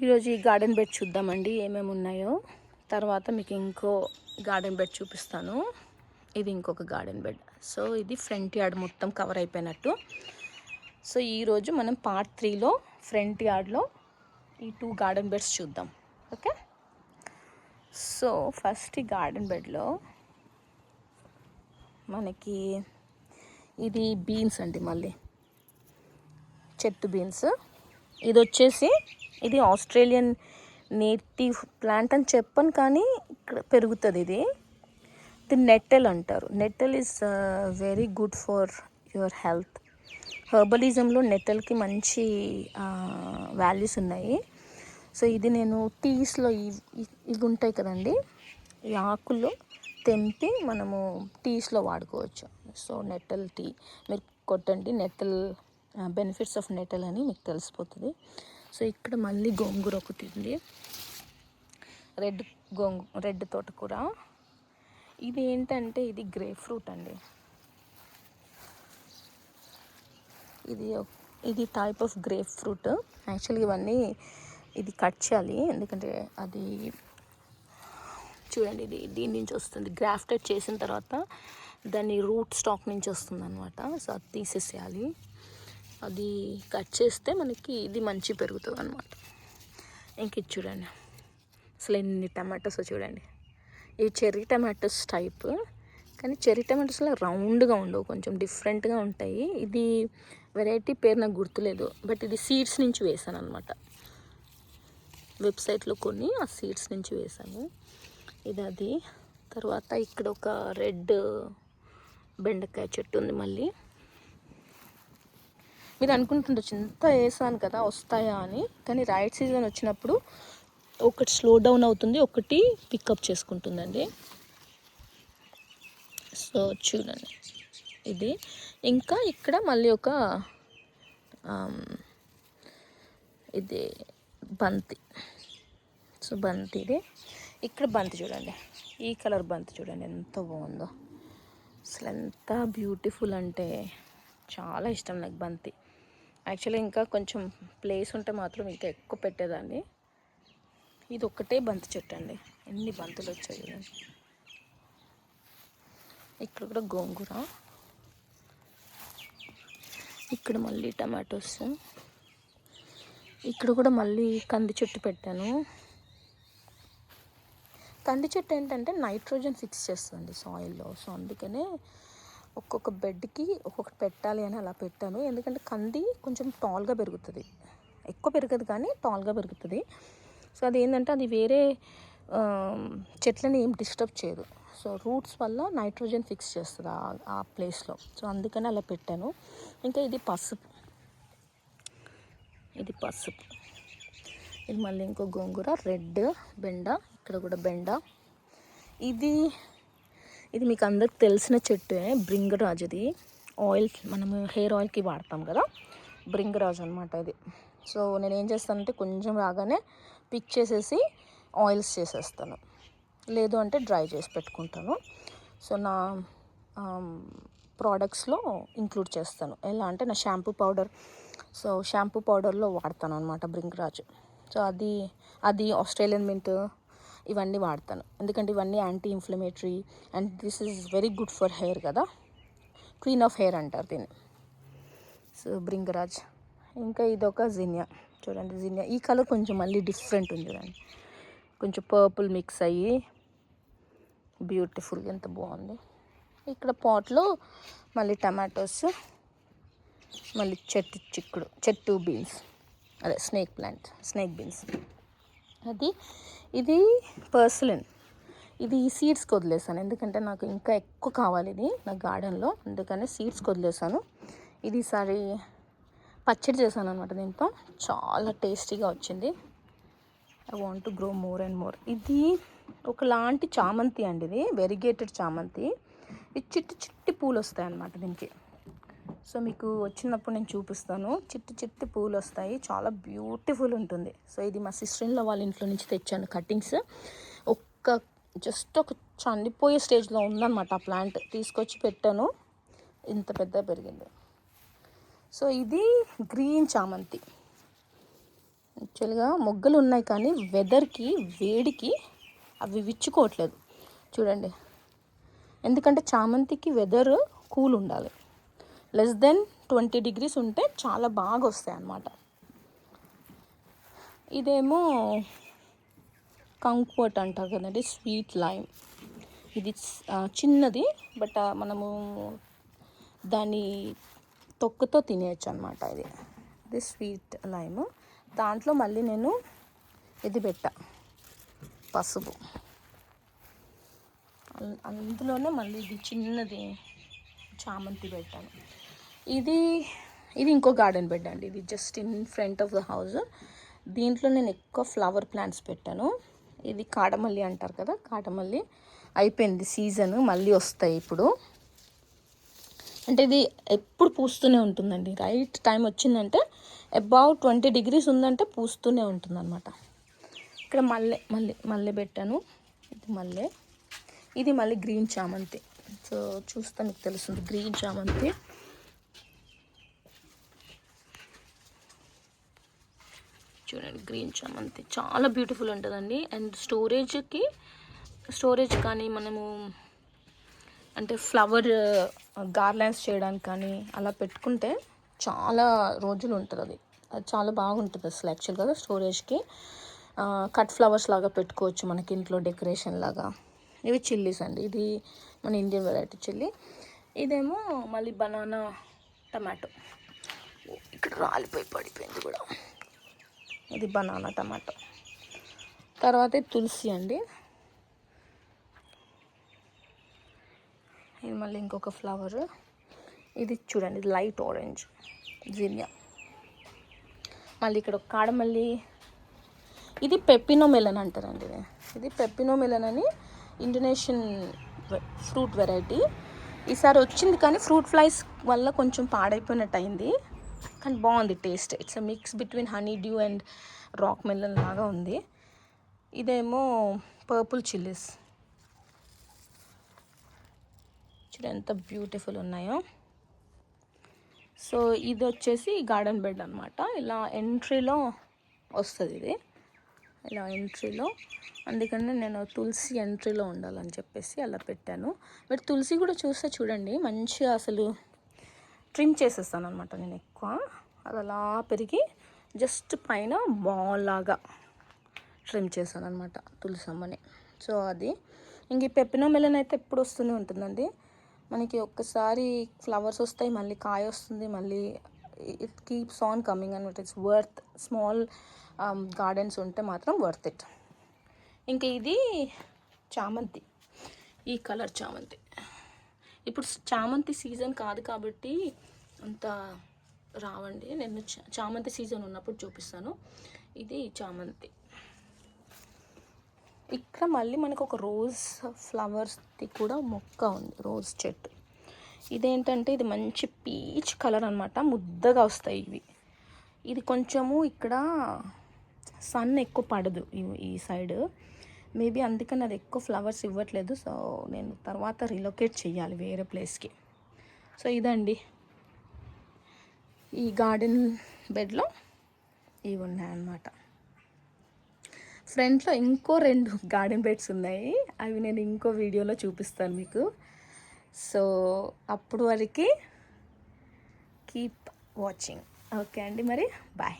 ఈరోజు ఈ garden bed చూద్దామండి ఏమేమి ఉన్నాయో. తర్వాత మీకు ఇంకో గార్డెన్ బెడ్ చూపిస్తాను. ఇది ఇంకొక గార్డెన్ బెడ్. సో ఇది ఫ్రంట్ యార్డ్ మొత్తం కవర్ అయిపోయినట్టు. సో ఈరోజు మనం పార్ట్ 3లో ఫ్రంట్ యార్డ్లో ఈ 2 గార్డెన్ బెడ్స్ చూద్దాం. ఓకే, సో ఫస్ట్ ఈ గార్డెన్ బెడ్లో మనకి ఇది బీన్స్ అండి, మళ్ళీ చెట్టు బీన్స్. ఇది వచ్చేసి ఇది ఆస్ట్రేలియన్ నేటివ్ ప్లాంట్ అని చెప్పను, కానీ ఇక్కడ పెరుగుతుంది. ఇది నెట్టెల్ అంటారు. Nettle is very good for your health. హెర్బలిజంలో నెట్టెల్కి మంచి వాల్యూస్ ఉన్నాయి. సో ఇది నేను టీస్లో ఇవి ఉంటాయి కదండి, ఈ ఆకుల్లో తెంపి మనము టీస్లో వాడుకోవచ్చు. సో నెట్టెల్ టీ మీరు కొట్టండి, నెట్టెల్ బెనిఫిట్స్ ఆఫ్ నెట్టెల్ అని మీకు తెలిసిపోతుంది. సో ఇక్కడ మళ్ళీ గోంగూర ఒకటి ఉంది, రెడ్ తోటకూర. ఇది ఏంటంటే ఇది గ్రేప్ ఫ్రూట్ అండి. ఇది టైప్ ఆఫ్ గ్రేప్ ఫ్రూట్. యాక్చువల్గా ఇవన్నీ ఇది కట్ చేయాలి, ఎందుకంటే అది చూడండి ఇది దీని నుంచి వస్తుంది. గ్రాఫ్టెడ్ చేసిన తర్వాత దాని రూట్ స్టాక్ నుంచి వస్తుంది అనమాట. సో అది తీసేసేయాలి. అది కట్ చేస్తే మనకి ఇది మంచి పెరుగుతుంది అనమాట. ఇంక ఇది చూడండి, అసలు ఎన్ని టమాటోస్ చూడండి. ఇవి చెర్రీ టమాటోస్ టైప్, కానీ చెర్రీ టమాటోస్లో రౌండ్గా ఉండవు, కొంచెం డిఫరెంట్గా ఉంటాయి. ఇది వెరైటీ పేరు నాకు గుర్తులేదు, బట్ ఇది సీడ్స్ నుంచి వేసాను అనమాట. వెబ్సైట్లో కొన్ని ఆ సీడ్స్ నుంచి వేసాను. ఇది అది. తర్వాత ఇక్కడ ఒక రెడ్ బెండకాయ చెట్టు ఉంది. మళ్ళీ మీరు అనుకుంటుండొచ్చు ఇంత వేసాను కదా వస్తాయా అని, కానీ రైట్ సీజన్ వచ్చినప్పుడు ఒకటి స్లో డౌన్ అవుతుంది, ఒకటి పికప్ చేసుకుంటుందండి. సో చూడండి ఇది. ఇంకా ఇక్కడ మళ్ళీ ఒక ఇది బంతి. సో బంతి ఇది. ఇక్కడ బంతి చూడండి, ఈ కలర్ బంతి చూడండి ఎంత బాగుందో. అసలు ఎంత బ్యూటిఫుల్ అంటే చాలా ఇష్టం నాకు బంతి. యాక్చువల్లీ ఇంకా కొంచెం ప్లేస్ ఉంటే మాత్రం ఇంకా ఎక్కువ పెట్టేదాన్ని. ఇది ఒక్కటే బంతి చెట్టు అండి, ఎన్ని బంతులు వచ్చాయి చూడండి. ఇక్కడ కూడా గోంగూర. ఇక్కడ మళ్ళీ టమాటోస్. ఇక్కడ కూడా మళ్ళీ కంది చెట్టు పెట్టాను. కంది చెట్టు ఏంటంటే నైట్రోజన్ ఫిక్స్ చేస్తుంది సాయిల్లో. సో అందుకనే ఒక్కొక్క బెడ్కి ఒక్కొక్కటి పెట్టాలి అని అలా పెట్టాను. ఎందుకంటే కంది కొంచెం టాల్గా పెరుగుతుంది, ఎక్కువ పెరగదు కానీ టాల్గా పెరుగుతుంది. సో అది ఏంటంటే అది వేరే చెట్లని ఏం డిస్టర్బ్ చేయదు. సో రూట్స్ వల్ల నైట్రోజన్ ఫిక్స్ చేస్తుంది ఆ ప్లేస్లో. సో అందుకని అలా పెట్టాను. ఇంకా ఇది పసుపు. ఇది మళ్ళీ ఇంకో గోంగూర, రెడ్ బెండ. ఇక్కడ కూడా బెండ. ఇది మీకు అందరికి తెలిసిన చెట్టే, బ్రింగరాజ్. ఇది ఆయిల్, మనము హెయిర్ ఆయిల్కి వాడతాం కదా, బ్రింగరాజ్ అనమాట ఇది. సో నేను ఏం చేస్తానంటే కొంచెం రాగానే పిక్ చేసేసి ఆయిల్స్ చేసేస్తాను, లేదు అంటే డ్రై చేసి పెట్టుకుంటాను. సో నా ప్రోడక్ట్స్లో ఇంక్లూడ్ చేస్తాను. ఎలా అంటే నా షాంపూ పౌడర్, సో షాంపూ పౌడర్లో వాడతాను అనమాట బ్రింగరాజ్. సో అది ఆస్ట్రేలియన్ మింట్ ఇవన్నీ వాడతాను, ఎందుకంటే ఇవన్నీ anti inflammatory and this is very good for hair కదా. క్వీన్ ఆఫ్ హెయిర్ అంటారు దీన్ని. సో బ్రింగరాజ్. ఇంకా ఇదొక జినియా. చూడండి జినియా, ఈ కలర్ కొంచెం మళ్ళీ డిఫరెంట్ ఉంది చూడండి, కొంచెం పర్పుల్ మిక్స్ అయ్యి బ్యూటిఫుల్గా ఎంత బాగుంది. ఇక్కడ పాట్లో మళ్ళీ టమాటోస్, మళ్ళీ చెట్టు బీన్స్, అదే స్నేక్ బీన్స్. ఇది పర్సిలిన్. ఇది సీడ్స్కి వదిలేసాను, ఎందుకంటే నాకు ఇంకా ఎక్కువ కావాలి ఇది నా గార్డెన్లో, అందుకని సీడ్స్కి వదిలేసాను. ఇది ఈసారి పచ్చడి చేశాను అనమాట, దీంతో చాలా టేస్టీగా వచ్చింది. I want to grow more and more. ఇది ఒకలాంటి చామంతి అండి, ఇది వెరిగేటెడ్ చామంతి. ఇది చిట్టి పూలు వస్తాయి అన్నమాట దీనికి. సో మీకు వచ్చినప్పుడు నేను చూపిస్తాను. చిట్టి పూలు వస్తాయి, చాలా బ్యూటిఫుల్ ఉంటుంది. సో ఇది మా సిస్టర్-ఇన్-లా వాళ్ళ ఇంట్లో నుంచి తెచ్చాను కటింగ్స్. జస్ట్ ఒక చనిపోయే స్టేజ్లో ఉందన్నమాట ఆ ప్లాంట్, తీసుకొచ్చి పెట్టాను, ఇంత పెద్ద పెరిగింది. సో ఇది గ్రీన్ చామంతి, యాక్చువల్గా మొగ్గలు ఉన్నాయి కానీ వెదర్కి వేడికి అవి విచ్చుకోవట్లేదు చూడండి. ఎందుకంటే చామంతికి వెదర్ కూల్ ఉండాలి, లెస్ దెన్ 20 degrees ఉంటే చాలా బాగా వస్తాయి అన్నమాట. ఇదేమో కంక్వర్ట్ అంటారు కదండి, స్వీట్ లైమ్. ఇది చిన్నది, బట్ మనము దాన్ని తొక్కతో తినేయచ్చు అనమాట. ఇది స్వీట్ లైమ్. దాంట్లో మళ్ళీ నేను ఇది పెట్టా, పసుపు. అందులోనే మళ్ళీ ఇది చిన్నది చామంతి పెట్టాను. ఇది ఇంకో గార్డెన్ బెడ్ అండి. ఇది just in front of the house. దీంట్లో నేను ఎక్కువ ఫ్లవర్ ప్లాంట్స్ పెట్టాను. ఇది కాడమల్లి అంటారు కదా, కాడమల్లి అయిపోయింది సీజన్, మళ్ళీ వస్తాయి ఇప్పుడు. అంటే ఇది ఎప్పుడు పూస్తూనే ఉంటుందండి. రైట్ టైం వచ్చిందంటే అబౌట్ 20 degrees ఉందంటే పూస్తూనే ఉంటుంది అనమాట. ఇక్కడ మల్లె పెట్టాను. ఇది మళ్ళీ గ్రీన్ చామంతి. సో చూస్తే మీకు తెలుస్తుంది, గ్రీన్ చామంతి. చూడండి, గ్రీన్ చామంతి చాలా బ్యూటిఫుల్ ఉంటుందండి. అండ్ స్టోరేజ్ కానీ మనము అంటే ఫ్లవర్ గార్లాండ్స్ చేయడానికి కానీ అలా పెట్టుకుంటే చాలా రోజులు ఉంటుంది. అది చాలా బాగుంటుంది అసలు యాక్చువల్గా స్టోరేజ్కి. కట్ ఫ్లవర్స్ లాగా పెట్టుకోవచ్చు మనకి ఇంట్లో డెకరేషన్ లాగా. ఇవి చిల్లీస్ అండి. ఇది మన ఇండియన్ వెరైటీ చిల్లీ. ఇదేమో మళ్ళీ బనానా టమాటో. ఇక్కడ రాలిపోయి పడిపోయింది కూడా. ఇది బనానా టమాటో. తర్వాత తులసి అండి. ఇది మళ్ళీ ఇంకొక ఫ్లవర్. ఇది చూడండి, లైట్ ఆరెంజ్ జినియా. మళ్ళీ ఇక్కడ ఒక కాడమల్లి. ఇది పెపినో మెలన్ అంటారండి. ఇది పెపినో మెలన్ అని ఇండోనేషియన్ ఫ్రూట్ వెరైటీ. ఈసారి వచ్చింది కానీ ఫ్రూట్ ఫ్లైస్ వల్ల కొంచెం పాడైపోయినట్టు అయింది, కానీ బాగుంది taste. It's a mix between honey due and rock melon లాగా ఉంది. ఇదేమో పర్పుల్ చిల్లీస్. చూడండి ఎంత బ్యూటిఫుల్ ఉన్నాయో. సో ఇది వచ్చేసి గార్డెన్ బెడ్ అనమాట. ఇలా ఎంట్రీలో వస్తుంది ఇది, ఇలా ఎంట్రీలో. అందుకని నేను తులసి ఎంట్రీలో ఉండాలని చెప్పేసి అలా పెట్టాను. బట్ తులసి కూడా చూస్తే చూడండి మంచిగా అసలు ట్రిమ్ చేసేస్తాను అనమాట నేను ఎక్కువ. అది అలా పెరిగి జస్ట్ పైన బాల్ లాగా ట్రిమ్ చేశాను అనమాట తులసి అమ్మని. సో అది ఇంక ఈ పెపినో మెలన్ అయితే ఎప్పుడు వస్తూనే ఉంటుందండి మనకి. ఒక్కసారి ఫ్లవర్స్ వస్తాయి, మళ్ళీ కాయ వస్తుంది, మళ్ళీ ఇట్ కీప్స్ ఆన్ కమింగ్ అనమాట. It's worth. స్మాల్ గార్డెన్స్ ఉంటే మాత్రం వర్త్ ఇట్. ఇంకా ఇది చామంతి, ఈ కలర్ చామంతి. ఇప్పుడు చామంతి సీజన్ కాదు కాబట్టి అంత రావండి. నేను చామంతి సీజన్ ఉన్నప్పుడు చూపిస్తాను. ఇది చామంతి. ఇక్కడ మళ్ళీ మనకు ఒక రోజ్ ఫ్లవర్స్ది కూడా మొక్క ఉంది, రోజ్ చెట్టు. ఇదేంటంటే ఇది మంచి పీచ్ కలర్ అనమాట, ముద్దగా వస్తాయి ఇవి. ఇది కొంచెము ఇక్కడ సన్ ఎక్కువ పడదు ఈ సైడ్, మేబీ అందుకని అది ఎక్కువ ఫ్లవర్స్ ఇవ్వట్లేదు. సో నేను తర్వాత రిలొకేట్ చేయాలి వేరే ప్లేస్కి. సో ఇదండి ఈ గార్డెన్ బెడ్లో ఇవి ఉన్నాయన్నమాట. ఫ్రంట్లో ఇంకో 2 గార్డెన్ బెడ్స్ ఉన్నాయి, అవి నేను ఇంకో వీడియోలో చూపిస్తాను మీకు. సో అప్పుడు వరకు కీప్ వాచింగ్. ఓకే అండి, మరి బాయ్.